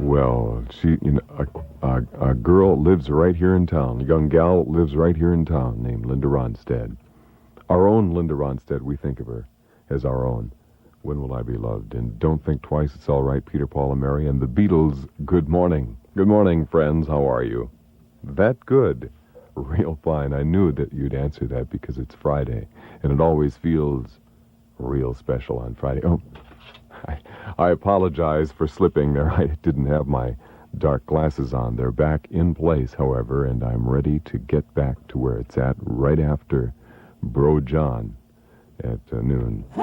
Well, a girl lives right here in town. A young gal lives right here in town named Linda Ronstadt. Our own Linda Ronstadt, we think of her as our own. When Will I Be Loved? And Don't Think Twice, It's All Right, Peter, Paul, and Mary. And the Beatles, Good Morning. Good morning, friends. How are you? That good. Real fine. I knew that you'd answer that because it's Friday. And it always feels real special on Friday. Oh, I apologize for slipping there. I didn't have my dark glasses on. They're back in place, however, and I'm ready to get back to where it's at right after Bro John at noon. Hey,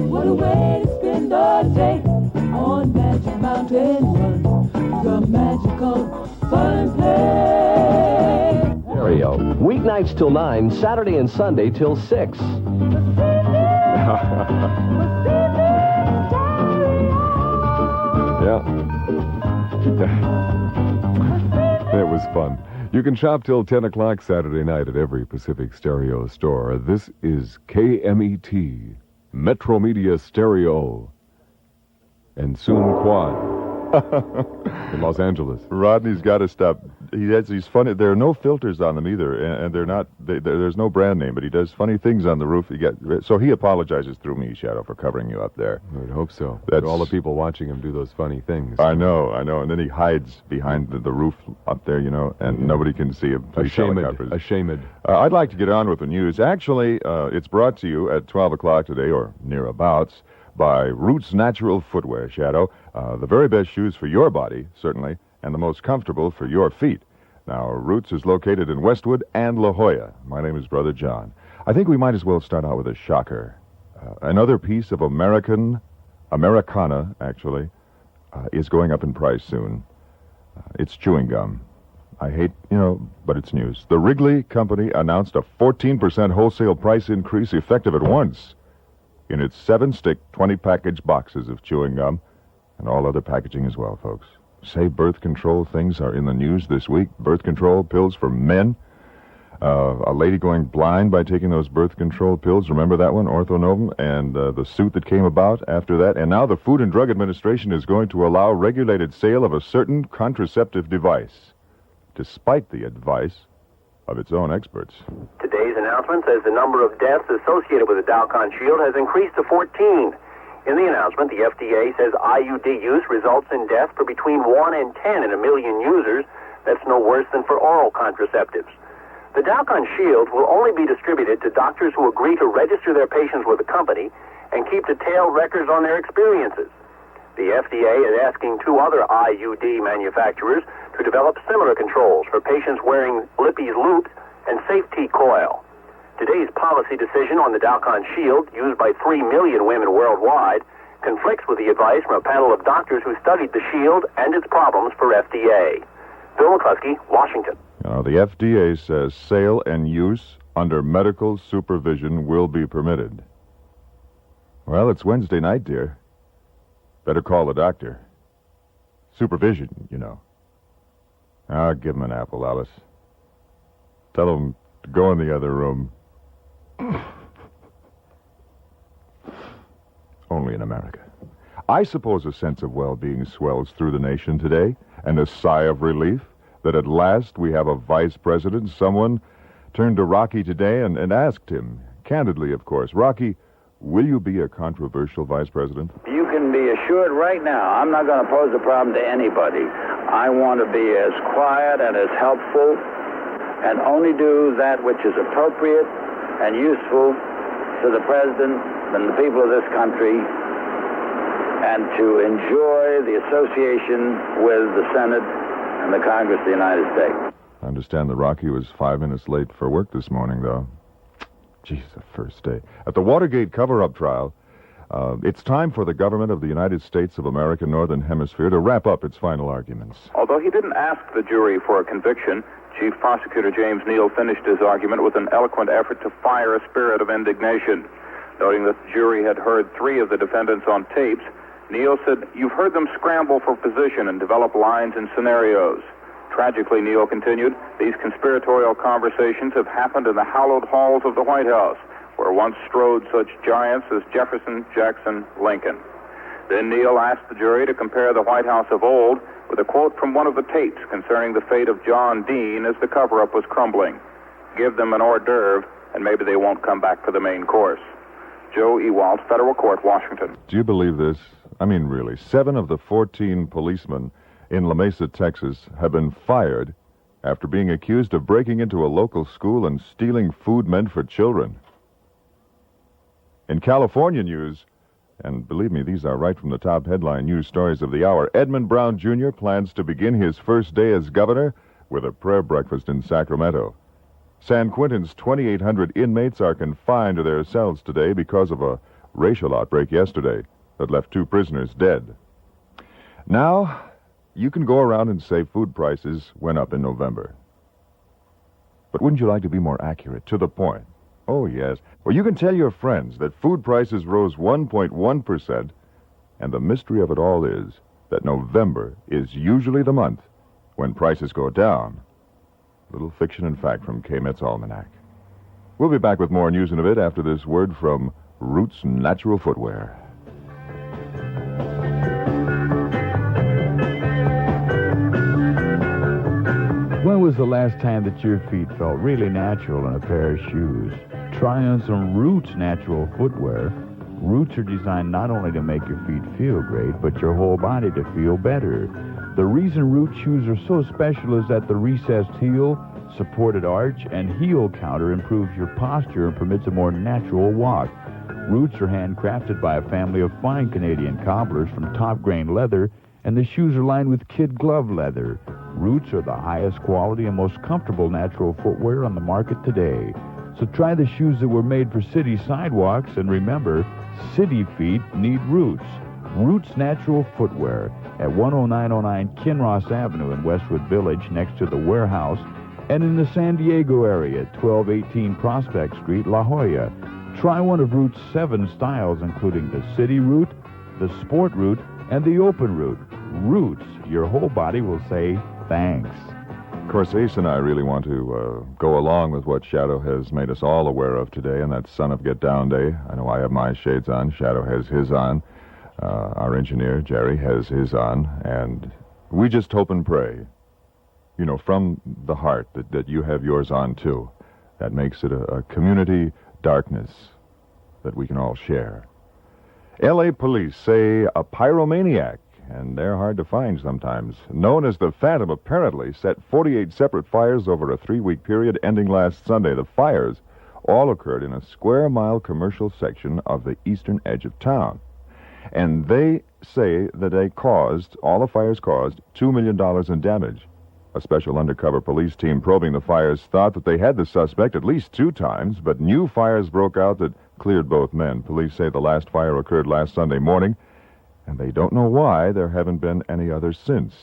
what a way to spend a day on Magic Mountain Run, the magical fun play. Stereo. Weeknights till 9, Saturday and Sunday till 6. Yeah. It was fun. You can shop till 10 o'clock Saturday night at every Pacific Stereo store. This is KMET, Metro Media Stereo, and soon Quad in Los Angeles. Rodney's got to stop. He's funny. There are no filters on them either, and they're not. There's no brand name, but he does funny things on the roof. So he apologizes through me, Shadoe, for covering you up there. I would hope so. That's all the people watching him do those funny things. I know, and then he hides behind the roof up there, and nobody can see him. Ashamed. I'd like to get on with the news. Actually, it's brought to you at 12 o'clock today, or nearabouts, by Roots Natural Footwear, Shadoe. The very best shoes for your body, certainly, and the most comfortable for your feet. Now, Roots is located in Westwood and La Jolla. My name is Brother John. I think we might as well start out with a shocker. Another piece of Americana, actually, is going up in price soon. It's chewing gum. I hate, but it's news. The Wrigley Company announced a 14% wholesale price increase effective at once in its 7-stick, 20-package boxes of chewing gum and all other packaging as well, folks. Say birth control things are in the news this week. Birth control pills for men. A lady going blind by taking those birth control pills. Remember that one, Orthonovum? And the suit that came about after that. And now the Food and Drug Administration is going to allow regulated sale of a certain contraceptive device, despite the advice of its own experts. Today's announcement says the number of deaths associated with the Dalcon Shield has increased to 14. In the announcement, the FDA says IUD use results in death for between 1 and 10 in a million users. That's no worse than for oral contraceptives. The Dalcon Shield will only be distributed to doctors who agree to register their patients with the company and keep detailed records on their experiences. The FDA is asking 2 other IUD manufacturers to develop similar controls for patients wearing Lippy's loops and safety coil. Today's policy decision on the Dalcon Shield, used by 3 million women worldwide, conflicts with the advice from a panel of doctors who studied the Shield and its problems for FDA. Bill McCluskey, Washington. The FDA says sale and use under medical supervision will be permitted. Well, it's Wednesday night, dear. Better call the doctor. Supervision, I'll give him an apple, Alice. Tell him to go in the other room. Only in America. I suppose a sense of well-being swells through the nation today, and a sigh of relief that at last we have a vice president. Someone turned to Rocky today and asked him, candidly, of course, Rocky, will you be a controversial vice president? You can be assured right now, I'm not going to pose a problem to anybody. I want to be as quiet and as helpful and only do that which is appropriate and useful to the president and the people of this country, and to enjoy the association with the Senate and the Congress of the United States. I understand that Rocky was 5 minutes late for work this morning, though. Geez, the first day. At the Watergate cover-up trial, it's time for the government of the United States of America Northern Hemisphere to wrap up its final arguments. Although he didn't ask the jury for a conviction, Chief Prosecutor James Neal finished his argument with an eloquent effort to fire a spirit of indignation. Noting that the jury had heard 3 of the defendants on tapes, Neal said, "You've heard them scramble for position and develop lines and scenarios. Tragically," Neal continued, "these conspiratorial conversations have happened in the hallowed halls of the White House, where once strode such giants as Jefferson, Jackson, Lincoln. Then Neil asked the jury to compare the White House of old with a quote from one of the tapes concerning the fate of John Dean as the cover-up was crumbling. Give them an hors d'oeuvre, and maybe they won't come back for the main course. Joe Ewald, Federal Court, Washington. Do you believe this? I mean, really, 7 of the 14 policemen in La Mesa, Texas, have been fired after being accused of breaking into a local school and stealing food meant for children. In California news, and believe me, these are right from the top headline news stories of the hour, Edmund Brown Jr. plans to begin his first day as governor with a prayer breakfast in Sacramento. San Quentin's 2,800 inmates are confined to their cells today because of a racial outbreak yesterday that left 2 prisoners dead. Now, you can go around and say food prices went up in November. But wouldn't you like to be more accurate, to the point? Oh, yes. Well, you can tell your friends that food prices rose 1.1%, and the mystery of it all is that November is usually the month when prices go down. Little fiction and fact from KMET's Almanac. We'll be back with more news in a bit after this word from Roots Natural Footwear. When was the last time that your feet felt really natural in a pair of shoes? Try on some Roots Natural Footwear. Roots are designed not only to make your feet feel great, but your whole body to feel better. The reason Roots shoes are so special is that the recessed heel, supported arch, and heel counter improves your posture and permits a more natural walk. Roots are handcrafted by a family of fine Canadian cobblers from top-grain leather, and the shoes are lined with kid glove leather. Roots are the highest quality and most comfortable natural footwear on the market today. So try the shoes that were made for city sidewalks, and remember, city feet need Roots. Roots Natural Footwear at 10909 Kinross Avenue in Westwood Village next to the warehouse, and in the San Diego area at 1218 Prospect Street, La Jolla. Try one of Roots' 7 styles, including the City Root, the Sport Root, and the Open Root. Roots, your whole body will say thanks. Of course, Ace and I really want to go along with what Shadoe has made us all aware of today, and that's Son of Get Down Day. I know I have my shades on. Shadoe has his on. Our engineer, Jerry, has his on. And we just hope and pray, you know, from the heart that you have yours on, too. That makes it a community darkness that we can all share. L.A. police say a pyromaniac, and they're hard to find sometimes, known as the Phantom, apparently set 48 separate fires over a 3-week period ending last Sunday. The fires all occurred in a square-mile commercial section of the eastern edge of town. And they say that all the fires caused $2 million in damage. A special undercover police team probing the fires thought that they had the suspect at least 2 times, but new fires broke out that cleared both men. Police say the last fire occurred last Sunday morning, and they don't know why there haven't been any others since.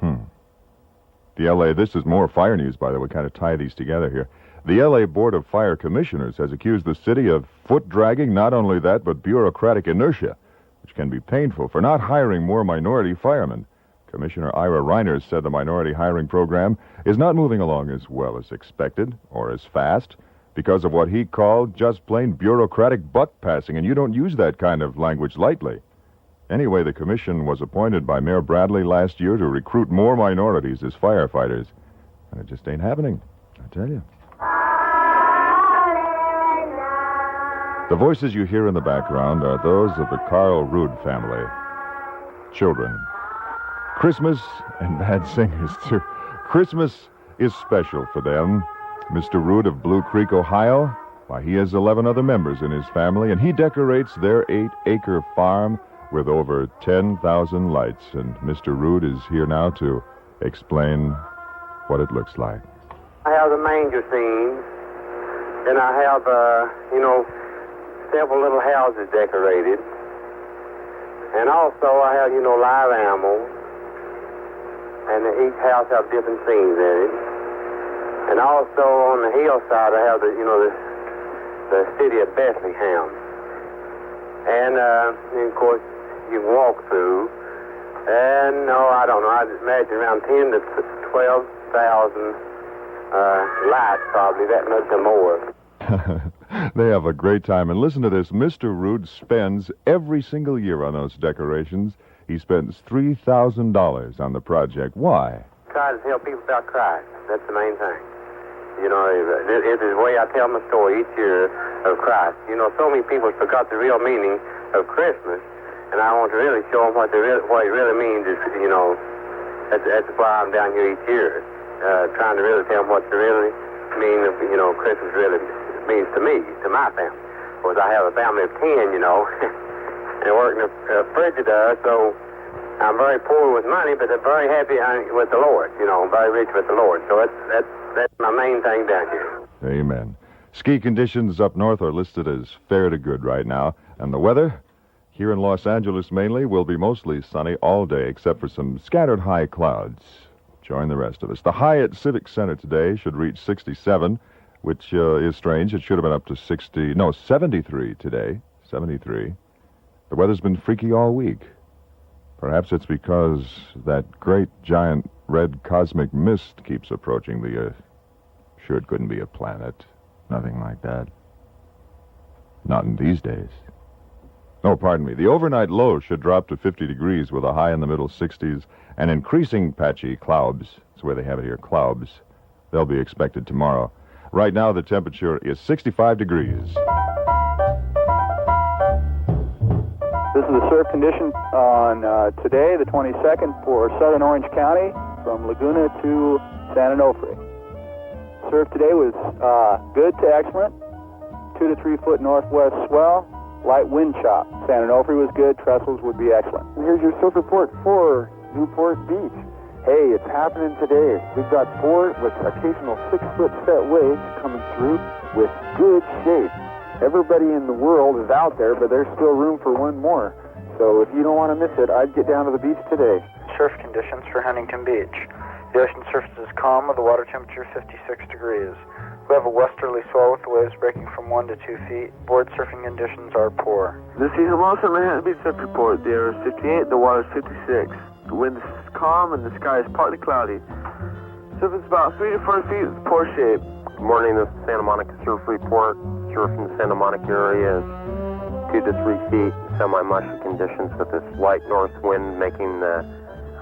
The L.A., this is more fire news, by the way, kind of tie these together here. The L.A. Board of Fire Commissioners has accused the city of foot-dragging, not only that, but bureaucratic inertia, which can be painful, for not hiring more minority firemen. Commissioner Ira Reiners said the minority hiring program is not moving along as well as expected, or as fast, because of what he called just plain bureaucratic buck-passing, and you don't use that kind of language lightly. Anyway, the commission was appointed by Mayor Bradley last year to recruit more minorities as firefighters, and it just ain't happening, I tell you. The voices you hear in the background are those of the Carl Rood family. Children. Christmas, and bad singers, too. Christmas is special for them. Mr. Rood of Blue Creek, Ohio, why, he has 11 other members in his family, and he decorates their 8-acre farm with over 10,000 lights. And Mr. Rood is here now to explain what it looks like. I have the manger scene, and I have, several little houses decorated. And also I have, live animals. And each house has different scenes in it. And also on the hillside I have the city of Bethlehem. And of course you can walk through. And I don't know, I'd imagine around 10 to 12,000 lights probably, that much or more. They have a great time. And listen to this. Mr. Root spends every single year on those decorations. He spends $3,000 on the project. Why? Try to tell people about Christ. That's the main thing. You know, it's the way I tell my story each year of Christ. You know, so many people forgot the real meaning of Christmas, and I want to really show them what it really means. Is, you know, that's why I'm down here each year, trying to really tell them what the really meaning of, you know, Christmas really means to me, to my family. Of course, I have a family of 10, you know, and I work in a Frigidaire, so I'm very poor with money, but I'm very happy with the Lord. You know, I'm very rich with the Lord. So that's my main thing down here. Amen. Ski conditions up north are listed as fair to good right now. And the weather, here in Los Angeles mainly, will be mostly sunny all day, except for some scattered high clouds. Join the rest of us. The high at Civic Center today should reach 67, which is strange. It should have been up to 73 today. 73. The weather's been freaky all week. Perhaps it's because that great, giant, red cosmic mist keeps approaching the Earth. Sure, it couldn't be a planet. Nothing like that. Not in these days. Oh, pardon me. The overnight low should drop to 50 degrees with a high in the middle 60s and increasing patchy clouds. That's where they have it here, clouds. They'll be expected tomorrow. Right now, the temperature is 65 degrees. This is the surf condition on today, the 22nd, for southern Orange County, from Laguna to San Onofre. Surf today was good to excellent, 2 to 3 foot northwest swell, light wind chop. San Onofre was good, trestles would be excellent. Here's your surf report for Newport Beach. Hey, it's happening today. We've got 4 with occasional 6-foot set waves coming through with good shape. Everybody in the world is out there, but there's still room for one more. So if you don't want to miss it, I'd get down to the beach today. Surf conditions for Huntington Beach. The ocean surface is calm with the water temperature 56 degrees. We have a westerly swell with the waves breaking from 1 to 2 feet. Board surfing conditions are poor. This is Cecil Wilson, Manhattan Beach Surf Report. The air is 58, the water is 56. The wind is calm and the sky is partly cloudy. Surface is about 3 to 4 feet with poor shape. Good morning, this is Santa Monica Surf Report. Surf in the Santa Monica area is 2 to 3 feet, semi-mushy conditions with this light north wind making the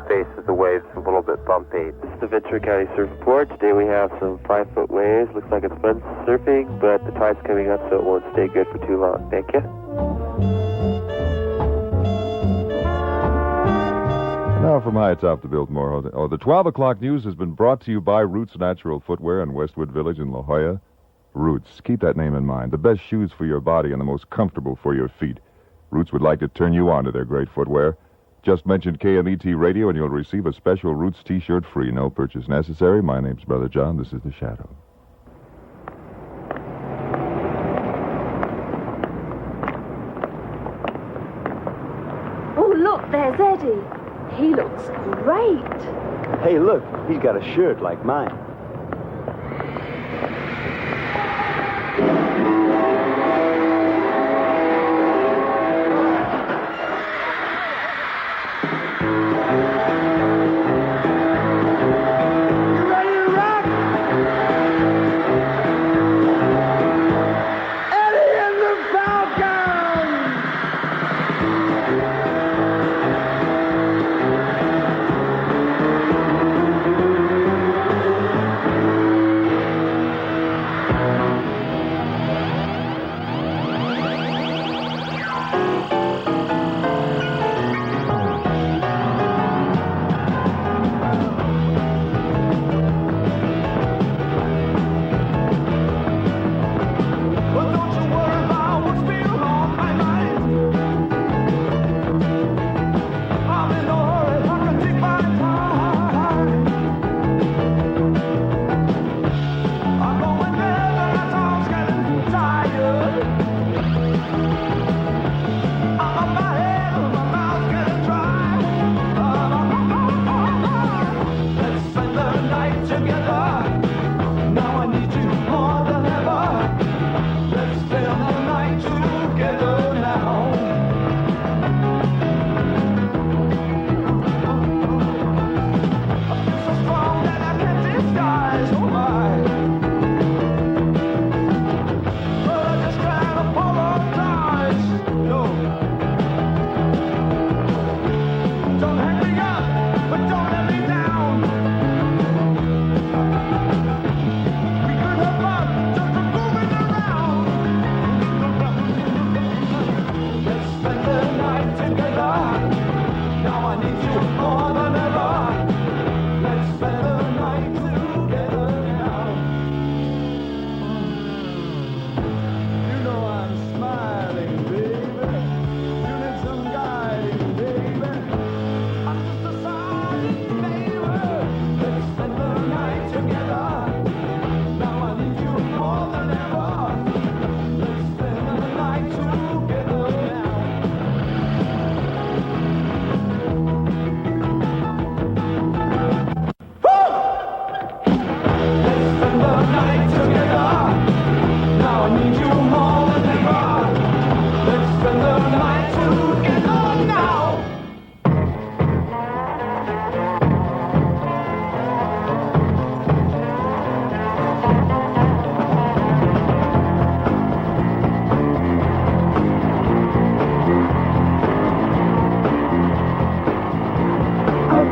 face of the waves a little bit bumpy. This is the Ventura County Surf Report. Today we have some 5-foot waves. Looks like it's fun surfing, but the tide's coming up, so it won't stay good for too long. Thank you. Now from high atop the Biltmore Hotel. Oh, the 12 o'clock news has been brought to you by Roots Natural Footwear in Westwood Village in La Jolla. Roots. Keep that name in mind. The best shoes for your body and the most comfortable for your feet. Roots would like to turn you on to their great footwear. Just mention KMET Radio and you'll receive a special Roots t-shirt free. No purchase necessary. My name's Brother John. This is the Shadoe. Oh, look, there's Eddie. He looks great. Hey, look, he's got a shirt like mine.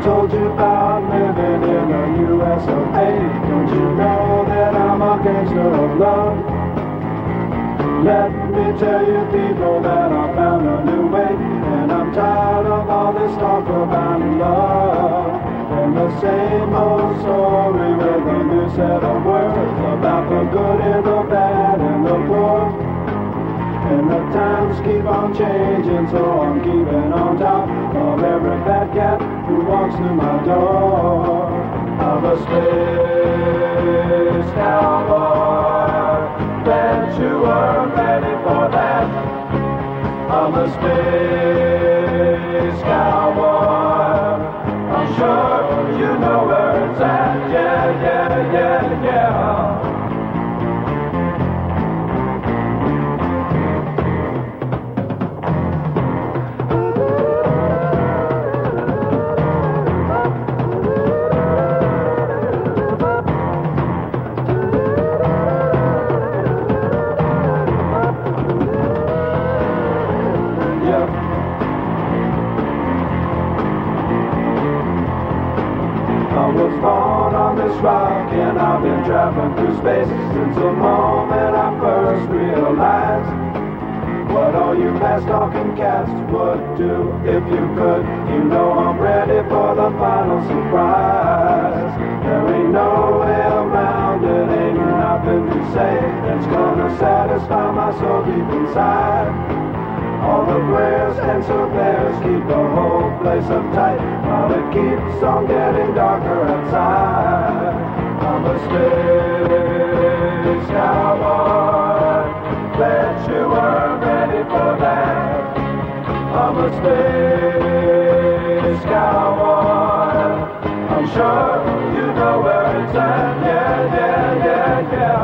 told you about living in the U.S. of A. Don't you know that I'm a gangster of love? Let me tell you, people, that I found a new way, and I'm tired of all this talk about love. And the same old story with a new set of words about the good and the bad and the poor. And the times keep on changing, so I'm keeping on top of every fat cat who walks through my door. I'm a space cowboy, bet you were ready for that. I'm a space cowboy, I'm sure you know where it's at. Yeah, yeah, yeah, yeah. Rock, and I've been traveling through space since the moment I first realized what all you fast-talking cats would do if you could. You know I'm ready for the final surprise. There ain't no way around it, ain't nothing to say that's gonna satisfy my soul deep inside. All the prayers and surveyors keep the whole place uptight while it keeps on getting darker outside. I'm a space cowboy, bet you were ready for that. I'm a space cowboy, I'm sure you know where it's at. Yeah, yeah, yeah, yeah.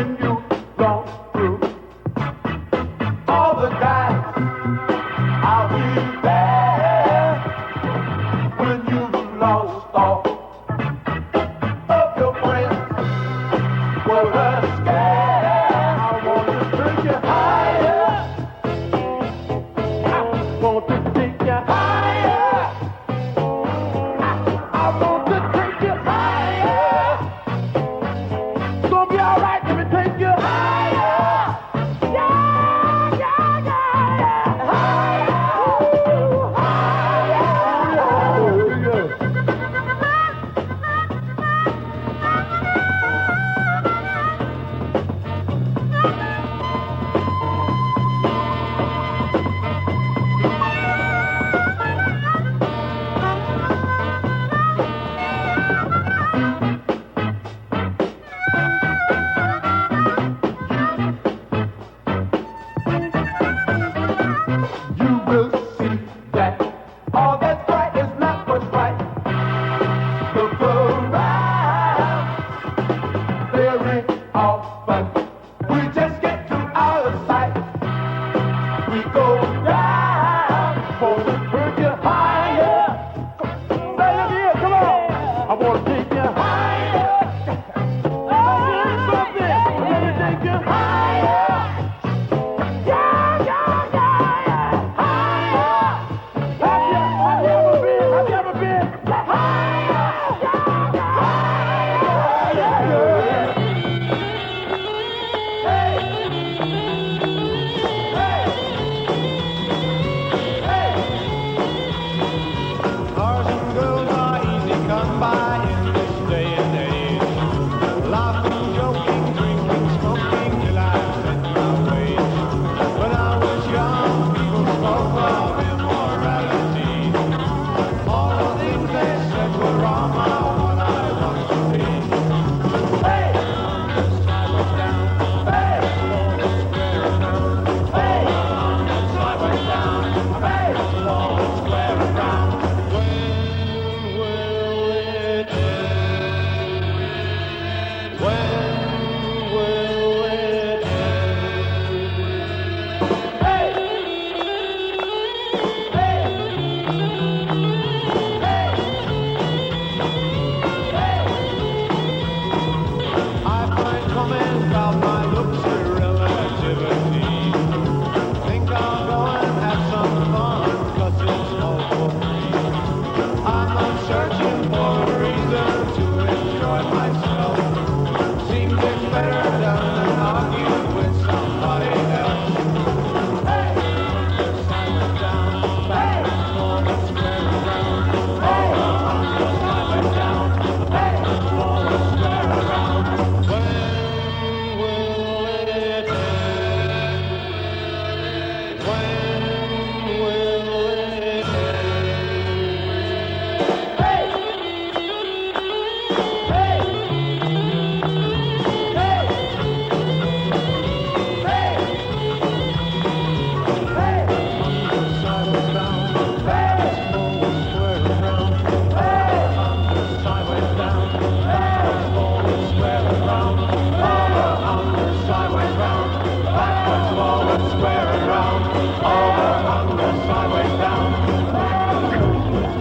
when you go through all the guys. I'll be there when you've lost all of your friends. Well, that's scared. I want to take you higher. I want to take you higher. I want to take you higher. It's gonna be all right. Let me take you higher. Yeah, yeah, yeah, yeah. Higher. Ooh, you will see that all that's right is not what's right. Look around, there ain't all fun. We just get too out of sight. We go down, for we turn you higher. Say it again, come on. I want to take you higher. Something, let me take you higher. Yeah, yeah, yeah, yeah. Higher. Have you ever been higher? Yeah, yeah, yeah. Cars and girls are easy come by in this day and age. Laughing, joking, drinking, smoking till I set my ways. When I was young, people spoke of immorality. All the things they said were wrong are what I want to be. Hey! Sideways down. Hey! Slowly square around. Hey! Sideways down. Hey! Slowly square around. When will it end? When will it end? Hey! I find comments about my looks irrelativity. Think I'll go and have some fun, 'cause it's all for free. I'm not searching for a reason to enjoy myself. Seems it's better done than argue with somebody else. Hey! Sideways down. Hey! Slowly square around. Hey! Sideways down. Hey! Slowly square around. When will it end? When will it end? Hey! Hey! Hey! Hey! Hey! Sideways down. Hey! Slowly square around. Hey! Sideways down. Hey! Slowly square around. Over, under, sideways round. Backwards, forward, square around. Over, under, sideways down. Los Angeles.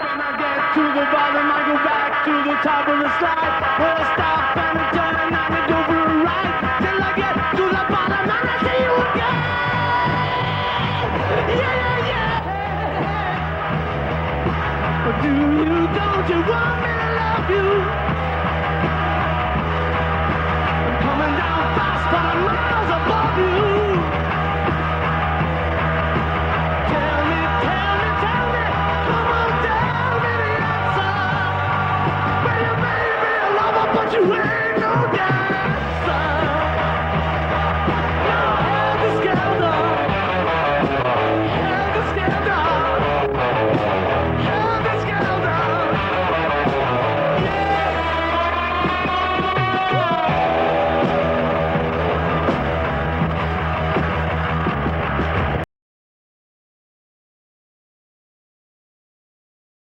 When I get to the bottom, I go back to the top of the slide. When I stop and I turn and I go for a ride. Till I get to the bottom and I see you again. Yeah, yeah, yeah. But don't you want me to love you?